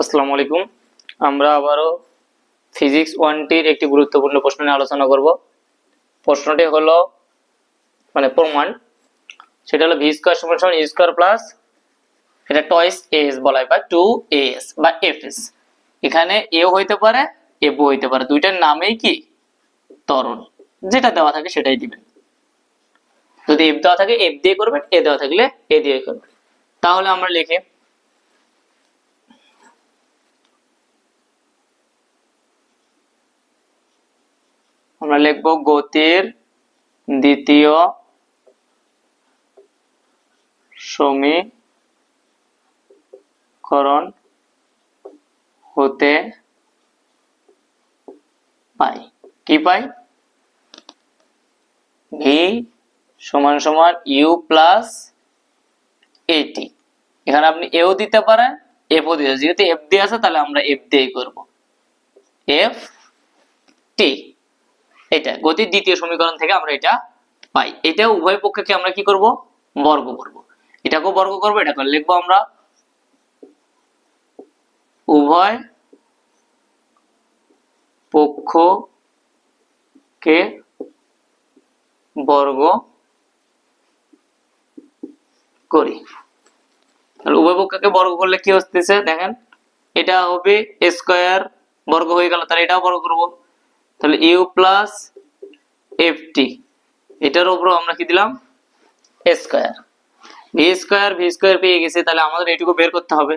আসসালামু আলাইকুম। আমরা আবারও ফিজিক্স 1 একটি গুরুত্বপূর্ণ প্রশ্ন নিয়ে আলোচনা করব। প্রশ্নটি হলো মানে প্রমাণ, সেটা হলো ভি স্কয়ার সমান সমান ইউ স্কয়ার প্লাস এটা টয়েস এস বলা হয় বা 2as বা fs। এখানে এও হইতে পারে এফও হইতে পারে, দুইটার নামেই কি ত্বরণ, যেটা দেওয়া থাকে সেটাই দিবেন। যদি এফ দেওয়া থাকে এফ দিয়ে করবেন, এ দেওয়া থাকলে এ দিয়ে করবেন। তাহলে আমরা লিখি আমরা লিখব গতির দ্বিতীয় সমীকরণ হতে পাই কি পাই ভি সমান সমান ইউ প্লাস এটি। এখানে আপনি এও দিতে পারেন এফও দিতে, যেহেতু এফ দিয়ে আছে তাহলে আমরা এফ দিয়েই করব। এফ টি, এটা গতির দ্বিতীয় সমীকরণ থেকে আমরা এটা পাই। এটা উভয় পক্ষকে আমরা কি করব, বর্গ করব। এটাকেও বর্গ করব, এটাকে লিখবো আমরা উভয় পক্ষকে বর্গ করি। তাহলে উভয় পক্ষকে বর্গ করলে কি হচ্ছে দেখেন, এটা হবে a স্কয়ার বর্গ হয়ে গেল, তাহলে এটাও বর্গ করব। তাহলে ইউ প্লাস এফ টি, এটার উপর আমরা কি দিলাম a স্কয়ার। ভি স্কয়ার পেয়ে গেছে, তাহলে আমাদের এইটুকু বের করতে হবে।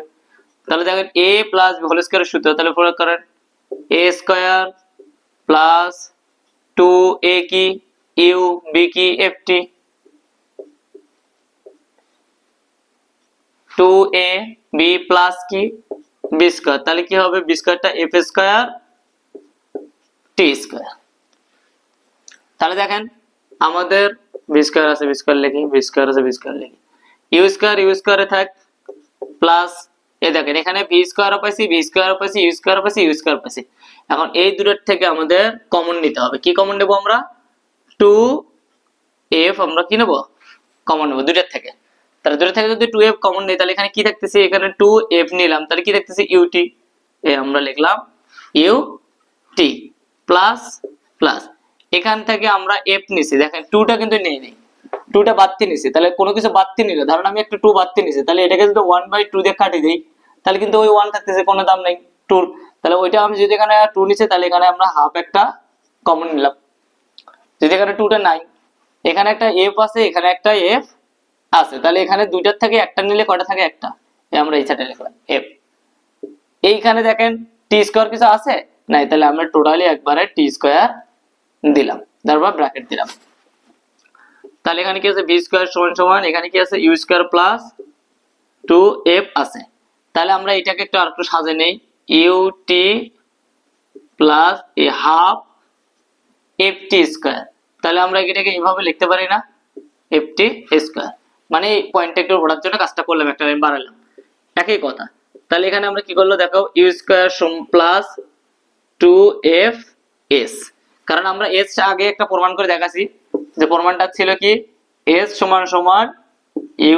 তাহলে দেখেন a প্লাস বি হোল স্কয়ারের সূত্র, তাহলে প্রয়োগ করেন a স্কয়ার প্লাস 2a কি ইউ, বি কি F T, 2a b plus কি বি স্কয়ার, তাহলে কি হবে B স্কয়ারটা F square T square. তাহলে দেখেন আমাদের বি স্কয়ার আছে, বি স্কয়ার লিখি, বি স্কয়ার আছে, বি স্কয়ার লিখি, ইউ স্কয়ারে থাক প্লাস এ দেখেন এখানে ভি স্কয়ার পাইছি, ভি স্কয়ার পাইছি, ইউ স্কয়ার পাইছি, ইউ স্কয়ার পাইছি। এখন এই দুটোর থেকে আমাদের কমন নিতে হবে। কি কমন নেব আমরা, 2f আমরা কি নেব কমন নেব দুটোর থেকে। তাহলে দুটোর থেকে যদি 2f কমন নেই তাহলে এখানে কি থাকতেছে, এখানে 2f নিলাম, তাহলে কি থাকতেছে ut, এ আমরা লিখলাম ut প্লাস প্লাস এখান থেকে আমরা f নিছি, দেখেন 2টা কিন্তু নেই নেই, 2টা বাড়তি নিছি। তাহলে কোনো কিছু বাড়তি নিলে, ধরুন আমি একটা 2 বাড়তি নিছি, তাহলে এটাকে যদি 1/2 দিয়ে কাটি দেই তাহলে কিন্তু ওই 1 থাকতেছে, কোনো দাম নাই 2। তাহলে ওইটা আমি যদি এখানে 2 নিছি তাহলে এখানে আমরা হাফ একটা কমন নিলাম। যদি এখানে 2টা নাই, এখানে একটা f আছে, এখানে একটা f আছে, তাহলে এখানে দুইটার থেকে একটা নিলে কয়টা থাকে, একটা। আমরা এই সাইডে লিখলাম f। এইখানে দেখেন টি স্কয়ার কিছু আছে নাই, তাহলে আমরা টোটালি একবারে টি স্কয়ার দিলাম, তারপর ব্র্যাকেট দিলাম। তাহলে এখানে কি আছে ভি স্কয়ার সমান সমান এখানে কি আছে ইউ স্কয়ার প্লাস 2f আছে। তাহলে আমরা এটাকে একটু আরেকটু সাজিয়ে নেই, ইউ টি প্লাস এ হাফ এফ টি স্কয়ার। তাহলে আমরা এটাকে এইভাবে লিখতে পারি না, এফ টি স্কয়ার, মানে এই পয়েন্টটা একটু পড়ার জন্য কাজটা করলাম, একটা লাইন বাড়ালাম, একই কথা। তাহলে এখানে আমরা কি করলো দেখো, you square plus 2f s, কারণ আমরা s আগে একটা প্রমাণ করে দেখাছি, যে প্রমাণটা ছিল কি s সমান সমান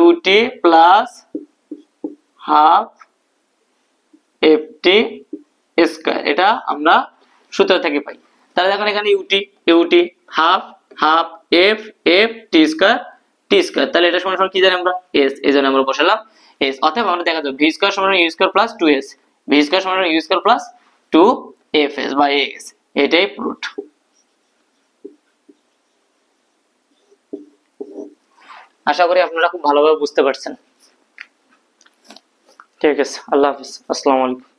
ut plus half ft square, এটা আমরা সূত্র থেকে পাই। তাহলে দেখেন এখানে ut half half f f t square T square, তাহলে এটা সমান সমান কি জানি আমরা s, এইজন্য আমরা বসালাম s। অতএব আমরা দেখা যাবে ভি স্কয়ার সমান U square plus 2s, V square সমান U square plus 2fs by as, এটাই প্রুফ। আশা করি আপনারা খুব ভালোভাবে বুঝতে পারছেন। ঠিক আছে, আল্লাহ হাফেজ, আসসালামু আলাইকুম।